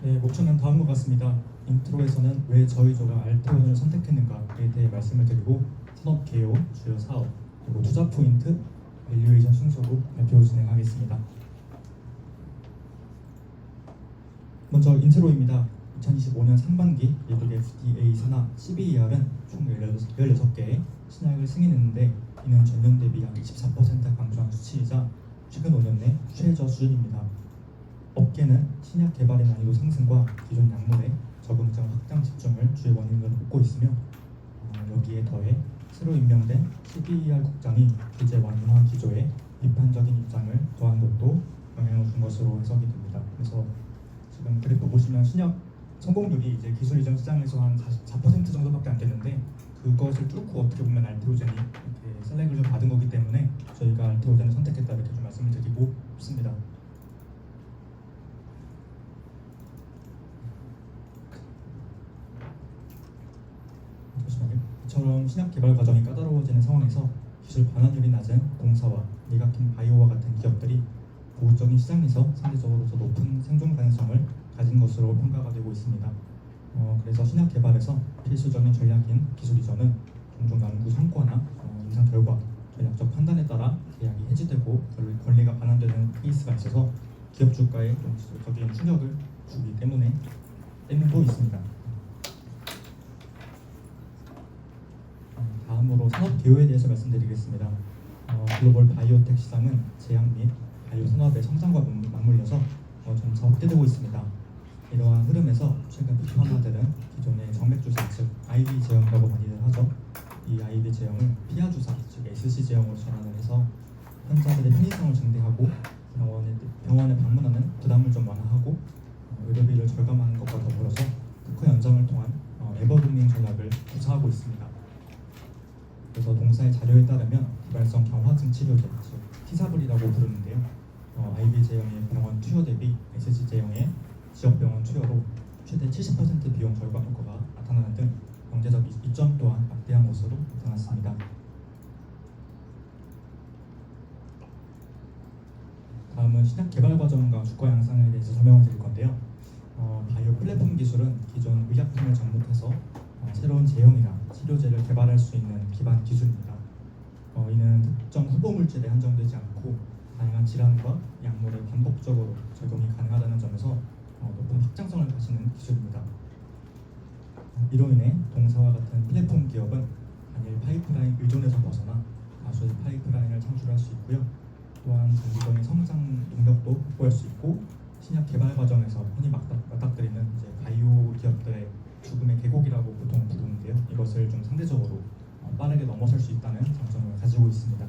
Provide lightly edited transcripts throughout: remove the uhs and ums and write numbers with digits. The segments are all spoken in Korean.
네, 목표는 다음과 같습니다. 인트로에서는 왜 저희 조가 알테온을 선택했는가에 대해 말씀을 드리고 산업 개요, 주요 사업, 그리고 투자 포인트, 밸류에이션 순서로 발표 진행하겠습니다. 먼저 인트로입니다. 2025년 상반기 미국 FDA 산하 CBER은 총 16개의 신약을 승인했는데 이는 전년 대비 약 24% 감소한 수치이자 최근 5년 내 최저 수준입니다. 업계는 신약 개발의 난이도 상승과 기존 약물의 적응증 확장 집중을 주요 원인으로 꼽고 있으며 여기에 더해 새로 임명된 CBER 국장이 규제 완화 기조에 비판적인 입장을 더한 것도 영향을 준 것으로 해석이 됩니다. 그래서 지금 그래프 보시면 신약 성공률이 이제 기술 이전 시장에서 한 44% 정도밖에 안 됐는데 그것을 뚫고 어떻게 보면 알테오젠이 이렇게 셀렉을 좀 받은 거기 때문에 저희가 알테오젠을 선택했다 이렇게 좀 말씀을 드리고 싶습니다. 이처럼 신약 개발 과정이 까다로워지는 상황에서 기술 반환율이 낮은 공사와 미각힌 바이오와 같은 기업들이 보호적인 시장에서 상대적으로 더 높은 생존 가능성을 가진 것으로 평가가 되고 있습니다. 그래서 신약 개발에서 필수적인 전략인 기술 이전은 종종 연구 성과나 임상 결과, 전략적 판단에 따라 계약이 해지되고 권리가 반환되는 케이스가 있어서 기업 주가에 좀 지속적인 충격을 주기 때문도 있습니다. 다음으로 산업 개요에 대해서 말씀드리겠습니다. 글로벌 바이오텍 시장은 제약 및 바이오 산업의 성장과 맞물려서 점차 확대되고 있습니다. 이러한 흐름에서 최근 비판자들은 기존의 정맥주사 즉 IV 제형이라고 많이들 하죠. 이 IV 제형을 피하 주사 즉 SC 제형으로 전환을 해서 환자들의 편의성을 증대하고 병원에 방문하는 부담을 좀 완화하고 의료비를 절감하는 것과 더불어서 특허 연장을 통한 에버그닝 전략을 구사하고 있습니다. 그래서 동사의 자료에 따르면 개발성 경화증 치료제, 즉 티사블이라고 부르는데요. IV 제형의 병원 투여 대비 SC 제형의 지역병원 투여로 최대 70% 비용 절감 효과가 나타나는 등 경제적 이점 또한 막대한 것으로 나타났습니다. 다음은 신약 개발 과정과 주가 양상에 대해서 설명을 드릴 건데요. 바이오 플랫폼 기술은 기존 의약품을 접목해서 새로운 제형이나 치료제를 개발할 수 있는 기반 기술입니다. 이는 특정 후보 물질에 한정되지 않고 다양한 질환과 약물에 반복적으로 적용이 가능하다는 점에서 높은 확장성을 가지는 기술입니다. 이로 인해 동사와 같은 플랫폼 기업은 단일 파이프라인 의존에서 벗어나 다수의 파이프라인을 창출할 수 있고요. 또한 장기적인 성장 동력도 확보할 수 있고 신약 개발 과정에서 흔히 맞닥뜨리는 이제 바이오 기업들의 죽음의 계곡이라고 보통 부르는데요. 이것을 좀 상대적으로 빠르게 넘어설 수 있다는 장점을 가지고 있습니다.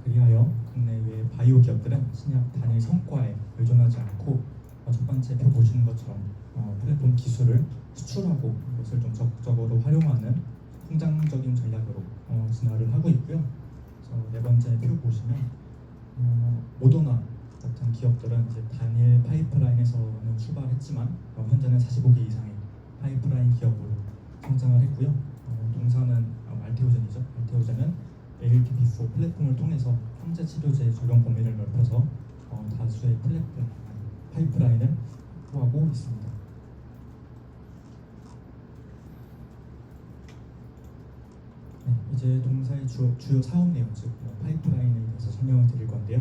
그리하여 국내외 바이오 기업들은 신약 단일 성과에 의존하지 않고 첫 번째 표 보시는 것처럼 플랫폼 기술을 수출하고 이것을 좀 적극적으로 활용하는 성장적인 전략으로 진화를 하고 있고요. 그래서 네 번째 표 보시면 모더나 같은 기업들은 이제 단일 파이프라인에서는 출발했지만 현재는 45개 이상의 파이프라인 기업으로 성장을 했고요. 동사는 알테오젠이죠. 알테오젠은 ALTP4 플랫폼을 통해서 항체 치료제 적용 범위를 넓혀서 다수의 플랫폼 파이프라인을 확보하고 있습니다. 네, 이제 동사의 주요 사업 내용 즉 파이프라인에 대해서 설명을 드릴 건데요.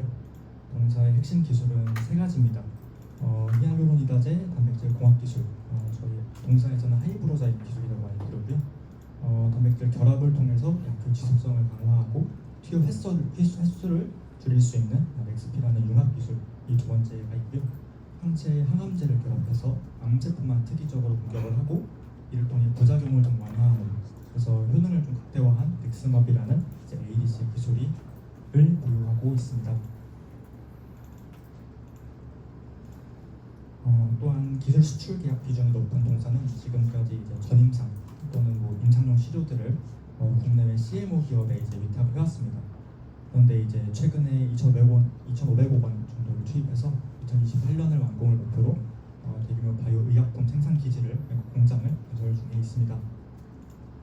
동사의 핵심 기술은 세 가지입니다. 히알루로니다제 단백질 공학 기술, 저희 동사에서는 하이브로자인 기술이라고 많이 부르고요. 단백질 결합을 통해서 약효 지속성을 강화하고 투여 횟수를 줄일 수 있는 엑스피라는 융합 기술, 이 두 번째가 있고요. 항체에 항암제를 결합해서 암세포만 특이적으로 공격을 하고 이를 통해 부작용을 좀 완화하는, 그래서 효능을 좀 극대화한 넥스마비라는 ADC 기술을 보유하고 있습니다. 또한 기술 수출 계약 비중이 높은 동사는 지금까지 이제 전임상 또는 임상용 시료들을 국내외 CMO 기업에 이제 위탁을 해왔습니다. 그런데 이제 최근에 2,500억 원 정도를 투입해서 2028년을 완공을 목표로 대규모 바이오 의약품 생산 기지를 공장을 건설 중에 있습니다.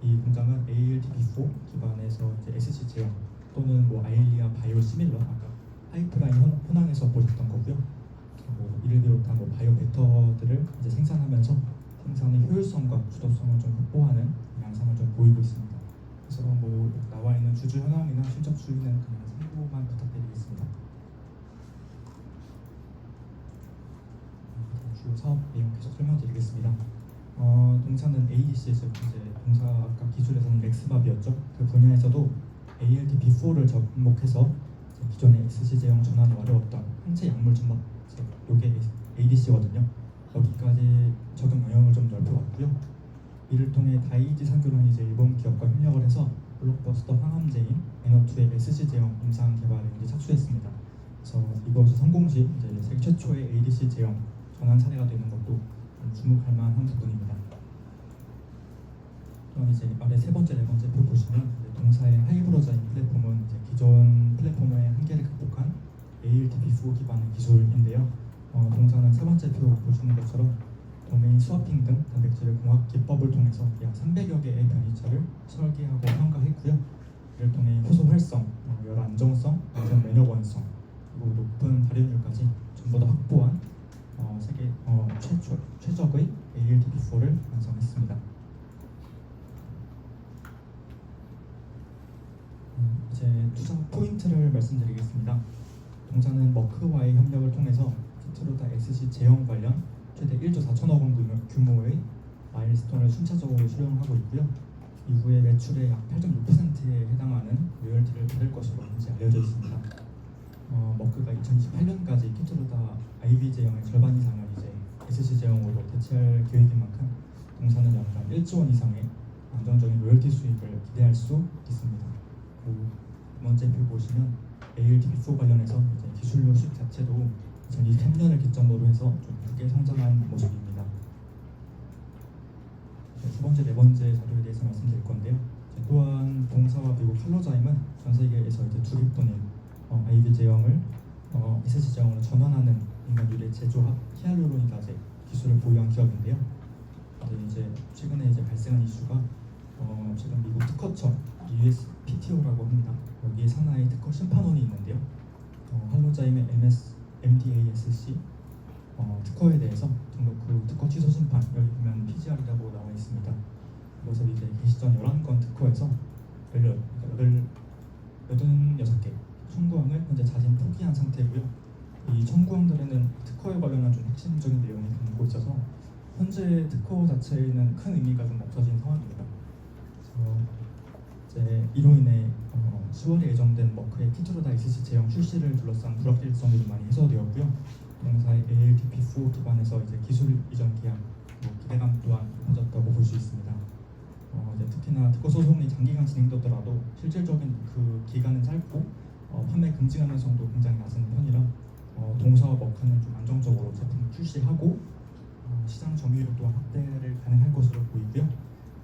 이 공장은 ALTP4 기반에서 이제 SC 제형 또는 아일리아 바이오 시밀러, 아까 파이프라인 현황에서 보셨던 거고요. 이를 비롯한 바이오 벡터들을 이제 생산하면서 생산의 효율성과 주도성을 좀 확보하는 양상을 좀 보이고 있습니다. 그래서 나와 있는 주주 현황이나 실적 추이는 그냥 참고만 부탁드리겠습니다. 주요 사업 내용 계속 설명드리겠습니다. 동사는 ADC에서 이제 동사 아까 기술에서는 렉스밥이었죠. 그 분야에서도 ALT-B4를 접목해서 기존의 SC 제형 전환이 어려웠던 항체 약물 접목, 이게 ADC거든요. 여기까지 적용 영역을 좀 넓혀왔고요. 이를 통해 다이지 산교는 이제 일본 기업과 협력을 해서 블록버스터 항암제인 NO2의 SC 제형 임상 개발에 이제 착수했습니다. 그래서 이것이 성공 시 이제 세계 최초의 ADC 제형 전환 사례가 되는 것도 주목할 만한 부분입니다. 그럼 이제 아래 세 번째, 네 번째 표 보시면 동사의 하이브로자인 플랫폼은 이제 기존 플랫폼의 한계를 극복한 ALT-B4 기반의 기술인데요. 동사는 세 번째 표 보시는 것처럼 도메인 스와핑 등 단백질의 공학 기법을 통해서 약 300여 개의 변이차를 설계하고 평가했고요. 이를 통해 효소 활성, 열 안정성, 안전 면역원성, 그리고 높은 발현율까지 전부 다 확보한 세계 최적의 ALT-B4를 완성했습니다. 이제 투자 포인트를 말씀드리겠습니다. 동사는 머크와의 협력을 통해서 키트로다 SC 제형 관련 최대 1조 4천억 원 규모의 마일스톤을 순차적으로 수령하고 있고요. 이후에 매출의 약 8.6%에 해당하는 로열티를 받을 것으로 이제 알려져 있습니다. 머크가 2028년까지 키트로다 IV 제형의 절반 이상을 이제 SC 제형으로 대체할 계획인 만큼 동사는 연간 1조 원 이상의 안정적인 로열티 수익을 기대할 수 있습니다. 두 번째 표 보시면 ALT-B4 관련해서 이제 기술료 수익 자체도 2023년을 기점으로 해서 좀 크게 성장한 모습입니다. 세 번째, 네 번째 자료에 대해서 말씀드릴 건데요. 또한 동사와 미국 칼로자임은 전 세계에서 이제 주립돈인 IV 제형을 SC 제형으로 전환하는 인간 유래 제조합 히알루로니다제 기술을 보유한 기업인데요. 이제 최근에 이제 발생한 이슈가 최근 미국 특허청 USPTO라고 합니다. 여기에 산하의 특허 심판원이 있는데요. 할로자임의 MDASC 특허에 대해서 등록 후 특허 취소 심판, 여기 보면 PGR이라고 나와 있습니다. 그것을 이제 개시 전 11건 특허에서 86개 청구항을 현재 자진 포기한 상태고요. 이 청구항들에는 특허에 관련한 좀 핵심적인 내용이 담고 있어서 현재 특허 자체에는 큰 의미가 좀 없어진 상황입니다. 그래서 이제 이로 인해 10월에 예정된 머크의 키트로다 SC 제형 출시를 둘러싼 불확실성이 좀 많이 해소되었고요. 동사의 ALT-B4 기반에서 이제 기술 이전 계약 기대감 또한 높아졌다고 볼 수 있습니다. 이제 특히나 특허 소송이 장기간 진행되더라도 실질적인 그 기간은 짧고 판매 금지 가능성도 굉장히 낮은 편이라 동사와 머크는 좀 안정적으로 제품을 출시하고 시장 점유율 또한 확대를 가능할 것으로 보이고요.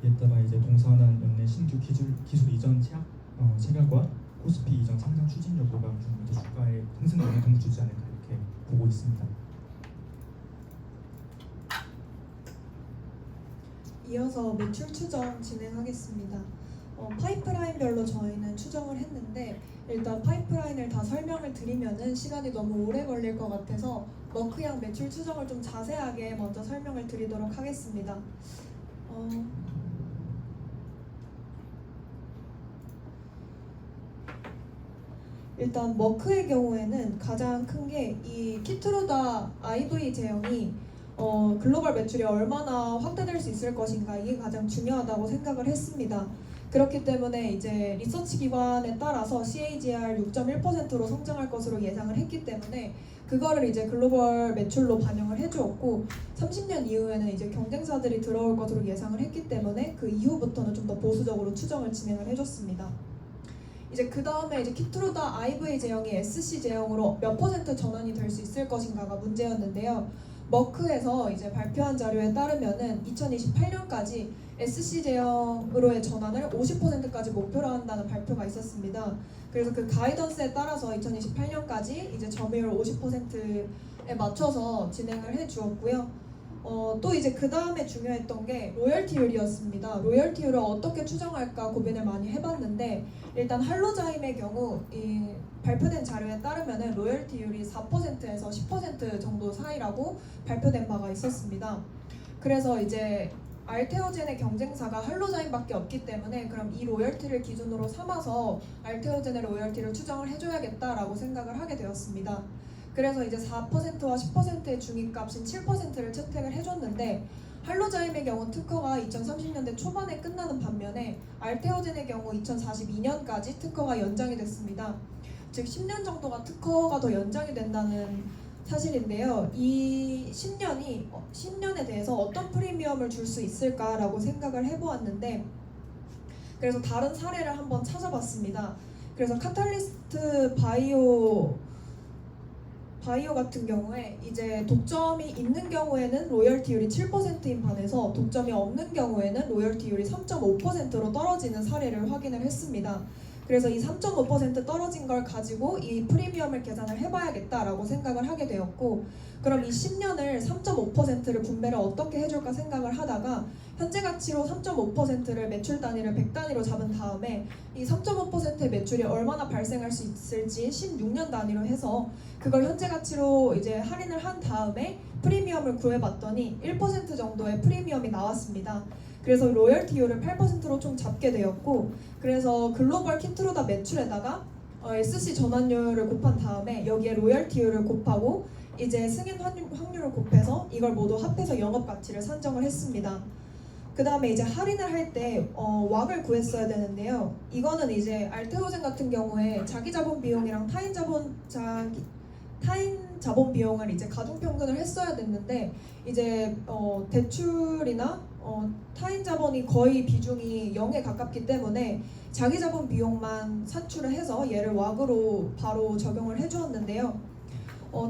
이에 따라 이제 동사는 연내 신규 기술 이전 체결과 코스피 이전 상장 추진 여부가 좀 이제 주가의 상승 영향을 주지 않을까 이렇게 보고 있습니다. 이어서 매출 추정 진행하겠습니다. 파이프라인별로 저희는 추정을 했는데 일단 파이프라인을 다 설명을 드리면은 시간이 너무 오래 걸릴 것 같아서 머크양 매출 추정을 좀 자세하게 먼저 설명을 드리도록 하겠습니다. 일단 머크의 경우에는 가장 큰 게 이 키트로다 IV 제형이 글로벌 매출이 얼마나 확대될 수 있을 것인가, 이게 가장 중요하다고 생각을 했습니다. 그렇기 때문에 이제 리서치 기관에 따라서 CAGR 6.1%로 성장할 것으로 예상을 했기 때문에 그거를 이제 글로벌 매출로 반영을 해주었고 30년 이후에는 이제 경쟁사들이 들어올 것으로 예상을 했기 때문에 그 이후부터는 좀 더 보수적으로 추정을 진행을 해줬습니다. 이제 그 다음에 이제 키트로다 IV 제형이 SC 제형으로 몇 % 전환이 될 수 있을 것인가가 문제였는데요. 머크에서 이제 발표한 자료에 따르면은 2028년까지 SC 제형으로의 전환을 50%까지 목표로 한다는 발표가 있었습니다. 그래서 그 가이던스에 따라서 2028년까지 이제 점유율 50%에 맞춰서 진행을 해 주었고요. 또 이제 그 다음에 중요했던 게 로열티율이었습니다. 로열티율을 어떻게 추정할까 고민을 많이 해봤는데 일단 할로자임의 경우 이 발표된 자료에 따르면은 로열티율이 4%에서 10% 정도 사이라고 발표된 바가 있었습니다. 그래서 이제 알테오젠의 경쟁사가 할로자임밖에 없기 때문에 그럼 이 로열티를 기준으로 삼아서 알테오젠의 로열티를 추정을 해줘야겠다라고 생각을 하게 되었습니다. 그래서 이제 4%와 10%의 중위값인 7%를 채택을 해줬는데 할로자임의 경우 특허가 2030년대 초반에 끝나는 반면에 알테오젠의 경우 2042년까지 특허가 연장이 됐습니다. 즉 10년 정도가 특허가 더 연장이 된다는 사실인데요. 이 10년에 대해서 어떤 프리미엄을 줄 수 있을까라고 생각을 해보았는데 그래서 다른 사례를 한번 찾아봤습니다. 그래서 카탈리스트 바이오 같은 경우에 이제 독점이 있는 경우에는 로열티율이 7%인 반해서 독점이 없는 경우에는 로열티율이 3.5%로 떨어지는 사례를 확인을 했습니다. 그래서 이 3.5% 떨어진 걸 가지고 이 프리미엄을 계산을 해봐야겠다라고 생각을 하게 되었고 그럼 이 10년을 3.5%를 분배를 어떻게 해줄까 생각을 하다가 현재 가치로 3.5%를 매출 단위를 100단위로 잡은 다음에 이 3.5%의 매출이 얼마나 발생할 수 있을지 16년 단위로 해서 그걸 현재 가치로 이제 할인을 한 다음에 프리미엄을 구해봤더니 1% 정도의 프리미엄이 나왔습니다. 그래서 로열티율을 8%로 총 잡게 되었고 그래서 글로벌 키트로다 매출에다가 SC 전환율을 곱한 다음에 여기에 로열티율을 곱하고 이제 승인 확률을 곱해서 이걸 모두 합해서 영업 가치를 산정을 했습니다. 그 다음에 이제 할인을 할 때 왁을 구했어야 되는데요. 이거는 이제 알테오젠 같은 경우에 자기 자본 비용이랑 타인 자본 비용을 이제 가중 평균을 했어야 됐는데 이제 대출이나 타인 자본이 거의 비중이 0에 가깝기 때문에 자기 자본 비용만 산출을 해서 얘를 왁으로 바로 적용을 해주었는데요.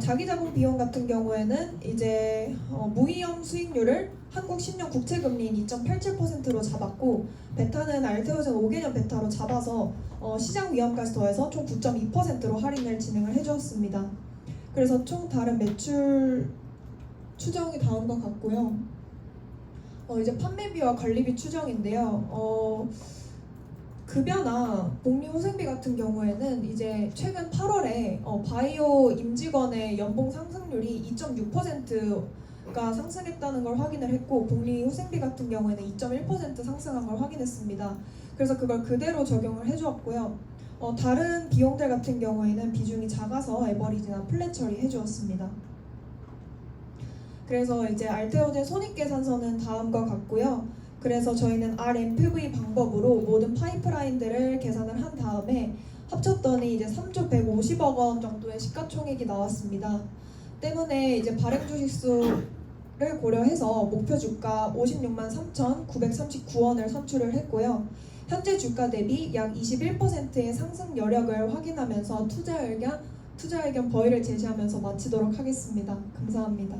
자기 자본 비용 같은 경우에는 이제 무위험 수익률을 한국 10년 국채금리인 2.87%로 잡았고 베타는 알테오젠 5개년 베타로 잡아서 시장 위험까지 더해서 총 9.2%로 할인을 진행을 해주었습니다. 그래서 총 다른 매출 추정이 다음과 같고요. 이제 판매비와 관리비 추정인데요. 급여나 복리 후생비 같은 경우에는 이제 최근 8월에 바이오 임직원의 연봉 상승률이 2.6%가 상승했다는 걸 확인을 했고 복리 후생비 같은 경우에는 2.1% 상승한 걸 확인했습니다. 그래서 그걸 그대로 적용을 해주었고요. 다른 비용들 같은 경우에는 비중이 작아서 에버리지나 플랫 처리해 주었습니다. 그래서 이제 알테오젠 손익계산서는 다음과 같고요. 그래서 저희는 RMPV 방법으로 모든 파이프라인들을 계산을 한 다음에 합쳤더니 이제 3조 150억 원 정도의 시가총액이 나왔습니다. 때문에 이제 발행 주식수를 고려해서 목표 주가 56만 3,939원을 산출을 했고요. 현재 주가 대비 약 21%의 상승 여력을 확인하면서 투자 의견 버위를 제시하면서 마치도록 하겠습니다. 감사합니다.